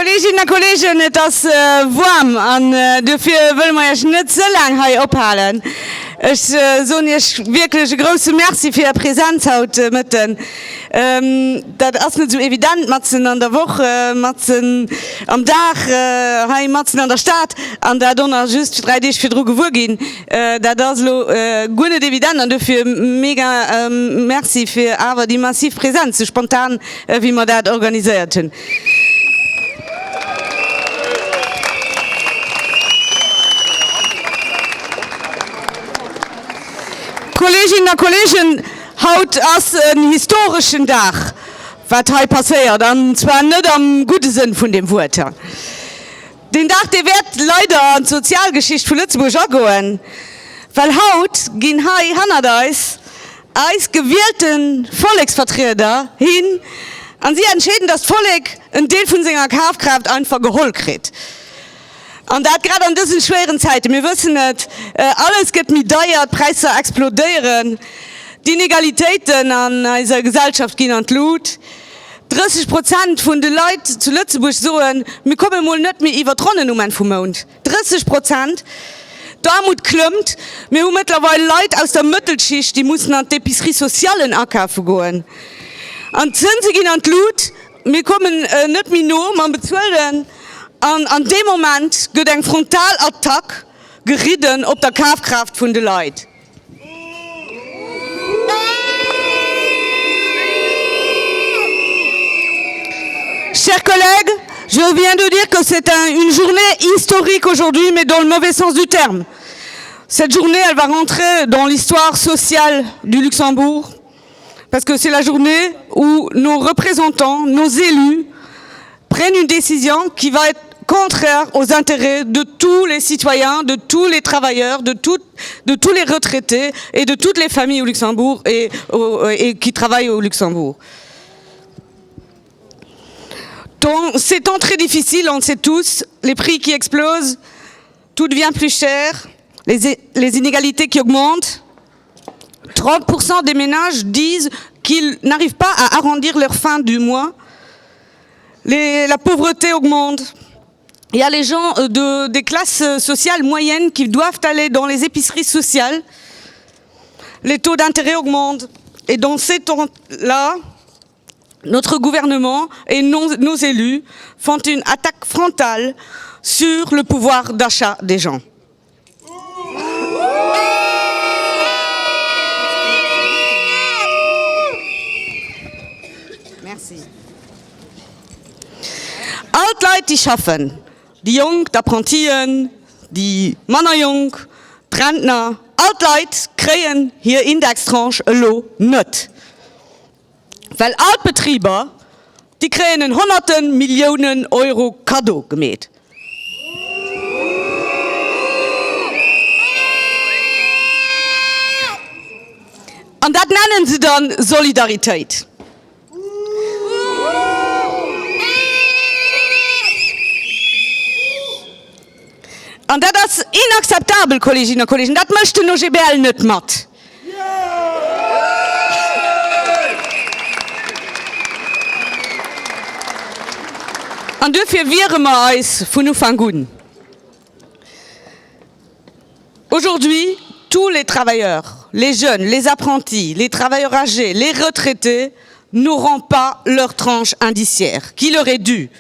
Kolleginnen und Kollegen, das warm und dafür wollen wir ja nicht so lange hier abhalten. Ich so wirklich große Merci für Ihre Präsenz heute mitten. Das ist nicht so evident, Matzen an der Woche, Matzen am Tag, hier Matzen an der Stadt, und da dann just 3 Tage für Drogen vorgehen. Das ist gut nicht evident und dafür mega Merci für aber die massive Präsenz, so spontan, wie wir das organisiert haben. Kolleginnen und Kollegen, heute ist ein historischen Tag, was heute passiert, und zwar nicht am guten Sinn von dem Wort. Den Tag, der wird leider in die Sozialgeschichte von Lützburg auch gehen, weil heute gehen hier Hanadais als gewählten Volksvertreter hin und sie entschieden, dass das Volk einen Teil von seiner Kaufkraft einfach geholt kriegt. Und das gerade an diesen schweren Zeiten. Wir wissen nicht, alles geht mit teuer, Preise explodieren, die Inegalitäten an unserer Gesellschaft gehen an die Lut. 30% von den Leuten zu Lützeburg sagen, wir kommen mal nicht mehr über die Runde vom Mond. 30%. Die Armut klimmt. Wir haben mittlerweile Leute aus der Mittelschicht, die müssen an die Epicerie Sozialen ankaufen gehen. Und Zinsen gehen an die Lut. Wir kommen nicht mehr nur, man bezahlen. An dem Moment geht ein Frontalattack geritten auf der Kaufkraft von den Leuten. Chers collègues, je viens de dire que c'est une journée historique aujourd'hui, mais dans le mauvais sens du terme. Cette journée, elle va rentrer dans l'histoire sociale du Luxembourg, parce que c'est la journée où nos représentants, nos élus, prennent une décision qui va être contraire aux intérêts de tous les citoyens, de tous les travailleurs, de tous les retraités et de toutes les familles au Luxembourg et qui travaillent au Luxembourg. Dans ces temps très difficiles, on le sait tous, les prix qui explosent, tout devient plus cher, les inégalités qui augmentent. 30% des ménages disent qu'ils n'arrivent pas à arrondir leur fin du mois. La pauvreté augmente. Il y a les gens des classes sociales moyennes qui doivent aller dans les épiceries sociales. Les taux d'intérêt augmentent. Et dans ces temps-là, notre gouvernement et nos élus font une attaque frontale sur le pouvoir d'achat des gens. Merci. Alt Leute, die schaffen, die Jung, die Apprentien, die Männerjung, die Rentner, alt Leute kriegen hier Indextranche nicht. Weil Altbetriebe, die kriegen hunderten Millionen Euro Cadeau gemäht. Und das nennen sie dann Solidarität. Und das ist inakzeptabel, Kolleginnen und Kollegen. Das möchte nur GBL nicht mit. Und dafür wehren wir uns von Anfang an. Aujourd'hui, tous les travailleurs, les jeunes, les apprentis, les travailleurs âgés, les retraités n'auront pas leur tranche indiciaire qui leur est due.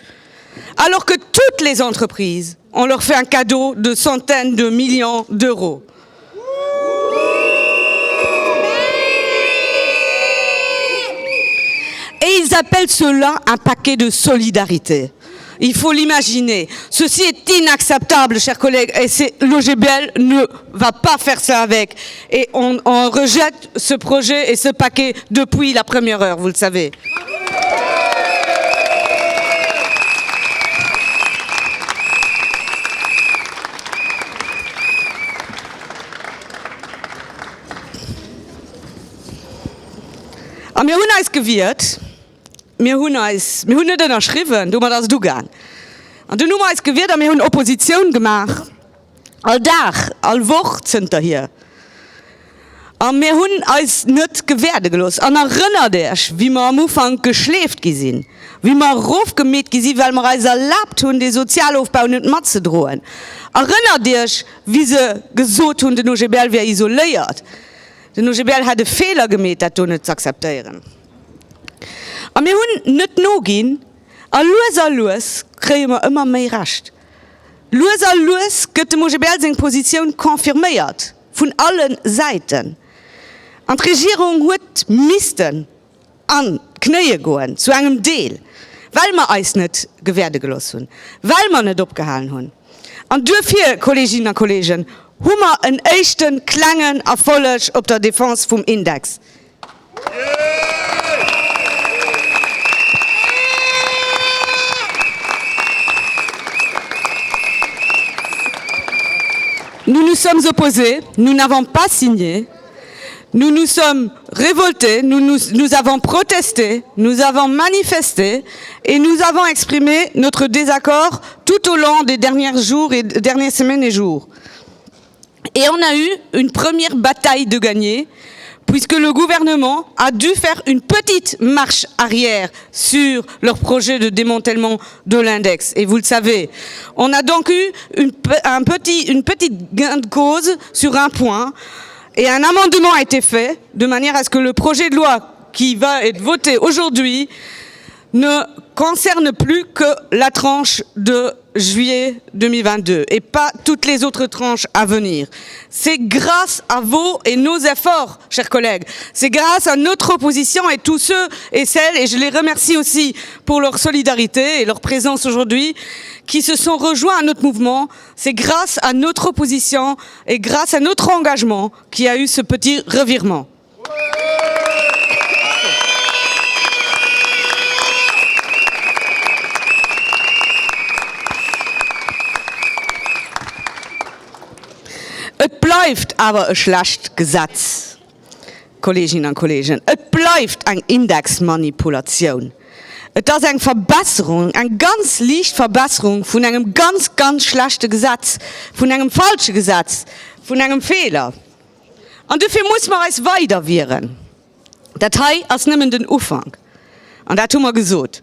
Alors que toutes les entreprises, on leur fait un cadeau de centaines de millions d'euros. Et ils appellent cela un paquet de solidarité. Il faut l'imaginer. Ceci est inacceptable, chers collègues, et l'OGBL ne va pas faire ça avec. Et on rejette ce projet et ce paquet depuis la première heure, vous le savez. Und wir haben uns gewählt, wir haben nicht unterschrieben, du das du gern. Und dann haben wir uns gewählt und wir haben Opposition gemacht. All Tag, all Woche sind wir hier. Und wir haben uns nicht gewährte gelassen. Und erinnert euch, wie wir am Anfang geschläft gesehen, wie wir raufgemäht gesehen, weil wir uns erlaubt haben, den Sozialaufbau nicht mehr zu drohen. Erinnert euch, wie sie gesagt haben, der Nogebel wäre isoliert. Der Nogebel hat einen Fehler gemacht, das nicht zu akzeptieren. Und wir haben nicht noch gehen, und los kriegen wir immer mehr Recht. Los geht der Nogebel seine Position konfirmiert, von allen Seiten. Und die Regierung hat Misten an Knie gehen, zu einem Deal, weil wir uns nicht gewährte gelassen haben, weil wir nicht abgehalten haben. Und dafür, Kolleginnen und Kollegen, haben wir einen echten kleinen Erfolg auf der Défense vom Index. Nous nous sommes opposés, nous n'avons pas signé, nous nous sommes révoltés, nous avons protesté, nous avons manifesté et nous avons exprimé notre désaccord tout au long des derniers jours et dernières semaines et jours. Et on a eu une première bataille de gagner, puisque le gouvernement a dû faire une petite marche arrière sur leur projet de démantèlement de l'index. Et vous le savez, on a donc eu une petite gain de cause sur un point, et un amendement a été fait, de manière à ce que le projet de loi qui va être voté aujourd'hui ne concerne plus que la tranche de juillet 2022 et pas toutes les autres tranches à venir. C'est grâce à vos et nos efforts, chers collègues. C'est grâce à notre opposition et tous ceux et celles, et je les remercie aussi pour leur solidarité et leur présence aujourd'hui, qui se sont rejoints à notre mouvement. C'est grâce à notre opposition et grâce à notre engagement qu'il y a eu ce petit revirement. Es bleibt aber ein schlechtes Gesetz, Kolleginnen und Kollegen. Es bleibt eine Indexmanipulation. Es ist eine Verbesserung, eine ganz leichte Verbesserung von einem ganz, ganz schlechten Gesetz, von einem falschen Gesetz, von einem Fehler. Und dafür muss man es weiter wehren. Das ist nicht mehr den Anfang. Und das haben wir gesagt.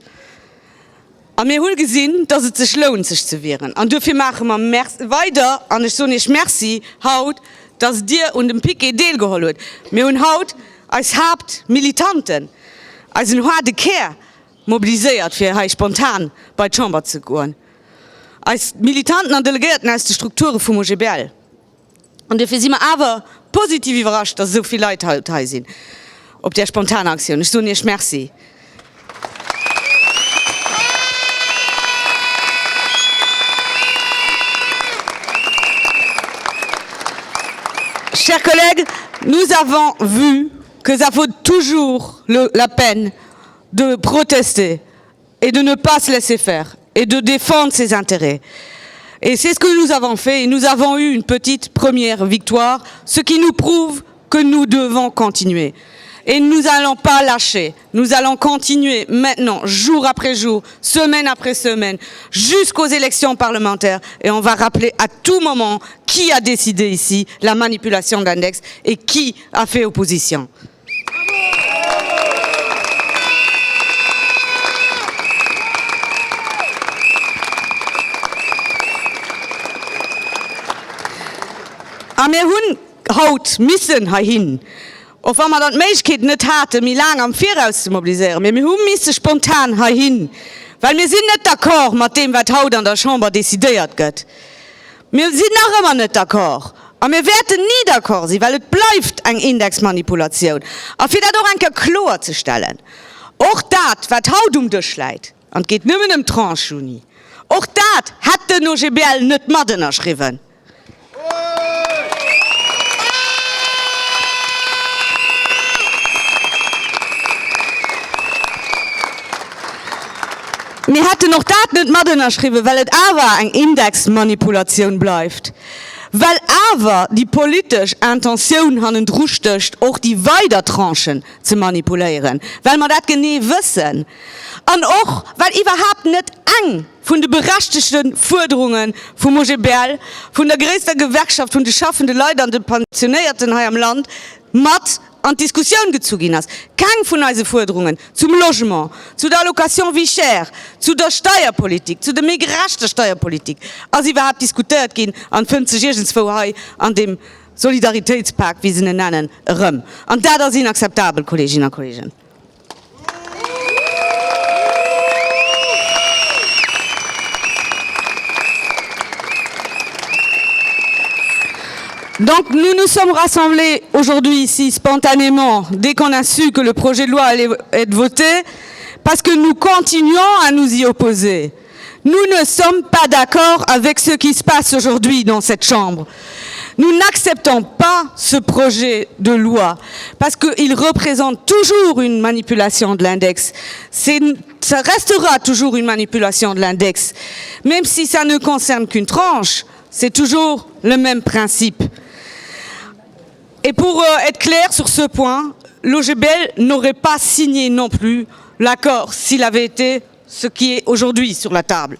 Und wir haben gesehen, dass es sich lohnt, sich zu wehren. Und dafür machen wir weiter. Und ich sage nicht merci, haut, dass dir und dem Piquet Deal geholt wird. Wir haben haut als Hauptmilitanten, als ein harter Kerl mobilisiert, für spontan bei der Chamber zu gehen. Als Militanten und Delegierten aus den Strukturen von Nogebel. Und dafür sind wir aber positiv überrascht, dass so viele Leute halt hier sind. Auf der spontanen Aktion. Ich sage nicht merci. Chers collègues, nous avons vu que ça vaut toujours la peine de protester et de ne pas se laisser faire et de défendre ses intérêts. Et c'est ce que nous avons fait et nous avons eu une petite première victoire, ce qui nous prouve que nous devons continuer. Et nous n'allons pas lâcher, nous allons continuer maintenant, jour après jour, semaine après semaine, jusqu'aux élections parlementaires. Et on va rappeler à tout moment qui a décidé ici la manipulation d'index et qui a fait opposition. Aber wir haben heute müssen hin. Of wenn man das Möglichkeit nicht hatte, mich lange am Voraus zu mobilisieren. Wir müssen spontan hin. Weil wir sind nicht d'accord mit dem, was heute an der Chambre décidiert wird. Wir sind noch immer nicht d'accord. Und wir werden nie d'accord sein, weil es bleibt eine Indexmanipulation. Und für das auch ein klar zu stellen. Auch das, was heute durchschlägt, und geht nicht mehr um Tranche Juni. Auch das hat der Nogebel nicht mit geschrieben. Wir hätten noch das nicht mehr geschrieben, weil es aber eine Indexmanipulation bleibt. Weil aber die politische Intention haben druscht, auch die Weitertranchen zu manipulieren. Weil wir das genau wissen. Und auch, weil überhaupt nicht eng von den berechtigten Forderungen von Nogebel, von der größten Gewerkschaft, von den schaffenden Leuten und den Pensionierten hier im Land, mat an Diskussion gezogen hast. Kein von unseren Forderungen zum Logement, zu der Allocation wie cher, zu der Steuerpolitik, zu der mehr gerechten Steuerpolitik, als überhaupt diskutiert gehen an 50 Jahre an dem Solidaritätspakt, wie sie ihn nennen, rum. Und das ist inakzeptabel, Kolleginnen und Kollegen. Donc nous nous sommes rassemblés aujourd'hui ici spontanément dès qu'on a su que le projet de loi allait être voté parce que nous continuons à nous y opposer. Nous ne sommes pas d'accord avec ce qui se passe aujourd'hui dans cette chambre. Nous n'acceptons pas ce projet de loi parce qu'il représente toujours une manipulation de l'index. Ça restera toujours une manipulation de l'index. Même si ça ne concerne qu'une tranche, c'est toujours le même principe. Et pour être clair sur ce point, l'OGBL n'aurait pas signé non plus l'accord s'il avait été ce qui est aujourd'hui sur la table.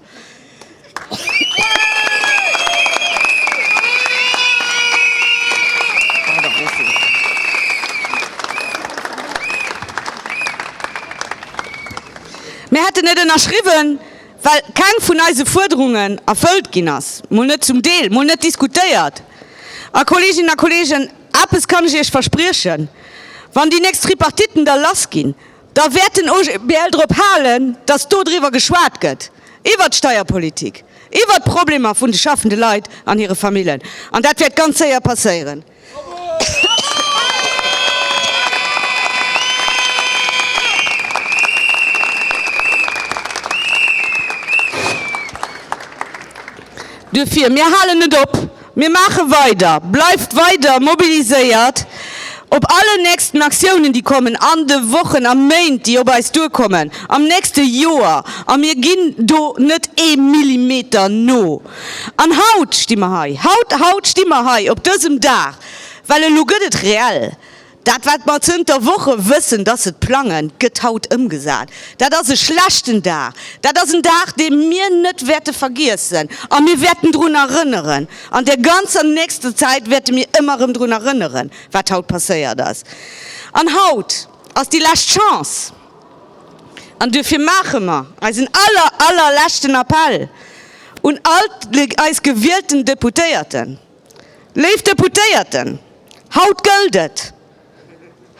Wir hätten nicht unterschrieben, weil kein von unseren Forderungen erfüllt ist. Wir nicht zum Teil, wir nicht diskutiert. Kolleginnen und Kollegen, etwas kann ich euch versprechen. Wenn die nächsten Tripartiten da losgehen, da werden OGBL drauf halten, dass darüber geschwatzt wird. Über die Steuerpolitik, über die Probleme von den schaffenden Leuten an ihre Familien. Und das wird ganz sicher passieren. Dafür, wir halten nicht ab, wir machen weiter, bleibt weiter mobilisiert, ob alle nächsten Aktionen, die kommen, an den Wochen, am Montag, die auf uns durchkommen, am nächsten Jahr, und wir gehen da nicht 1 Millimeter noch. An Haut stimmen wir, Haut stimmen wir auf diesem Tag, weil es geht real. Das, was wir in der Woche wissen, dass es planen, geht Haut umgesagt. Das ist ein schlechter Tag. Das ist ein Tag, den wir nicht werden vergessen. Und wir werden daran erinnern. Und der ganzen nächsten Zeit werden wir immer daran erinnern, was heute passiert ist. Und heute ist die letzte Chance. Und dafür machen wir einen allerletzten Appell. Und als gewählten Deputierten, liebe Deputierten, heute gilt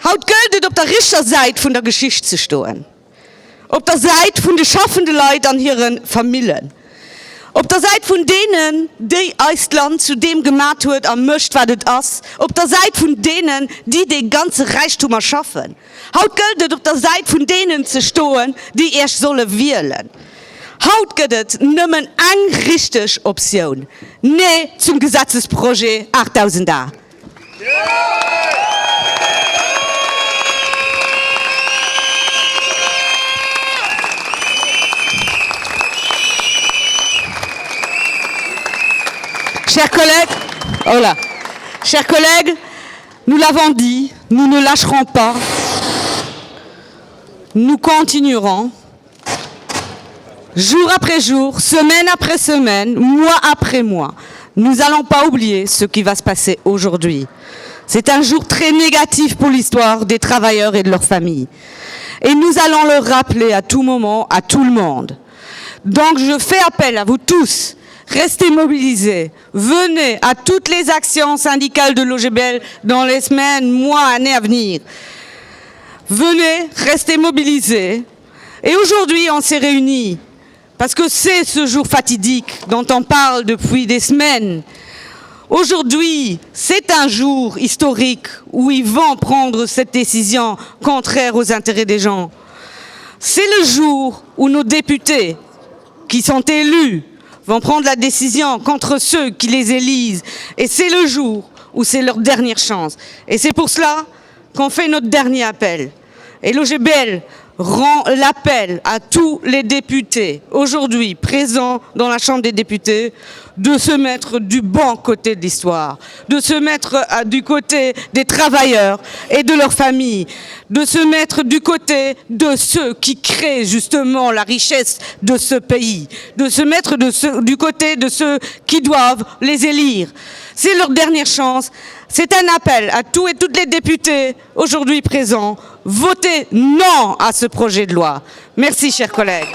Haut gilt auf der richtigen Seite von der Geschichte zu stehen. Auf der Seite von den schaffenden Leuten an ihren Familien. Auf der Seite von denen, die das Land zu dem gemacht hat und möchte, was es ist. Auf der Seite von denen, die den ganzen Reichtum erschaffen. Haut gilt auf der Seite von denen zu stehen, die erst sollen wählen. Haut gilt es nicht mehr eine richtige Option. Nee zum Gesetzesprojekt 8000 da. Chers collègues, nous l'avons dit, nous ne lâcherons pas, nous continuerons, jour après jour, semaine après semaine, mois après mois. Nous n'allons pas oublier ce qui va se passer aujourd'hui. C'est un jour très négatif pour l'histoire des travailleurs et de leurs familles. Et nous allons le rappeler à tout moment, à tout le monde. Donc je fais appel à vous tous. Restez mobilisés, venez à toutes les actions syndicales de l'OGBL dans les semaines, mois, années à venir. Venez, restez mobilisés. Et aujourd'hui, on s'est réunis parce que c'est ce jour fatidique dont on parle depuis des semaines. Aujourd'hui, c'est un jour historique où ils vont prendre cette décision contraire aux intérêts des gens. C'est le jour où nos députés, qui sont élus, vont prendre la décision contre ceux qui les élisent. Et c'est le jour où c'est leur dernière chance. Et c'est pour cela qu'on fait notre dernier appel. Et l'OGBL rend l'appel à tous les députés, aujourd'hui présents dans la Chambre des députés, de se mettre du bon côté de l'histoire, de se mettre du côté des travailleurs et de leurs familles, de se mettre du côté de ceux qui créent justement la richesse de ce pays, de se mettre du côté de ceux qui doivent les élire. C'est leur dernière chance. C'est un appel à tous et toutes les députés aujourd'hui présents. Votez non à ce projet de loi. Merci, chers collègues.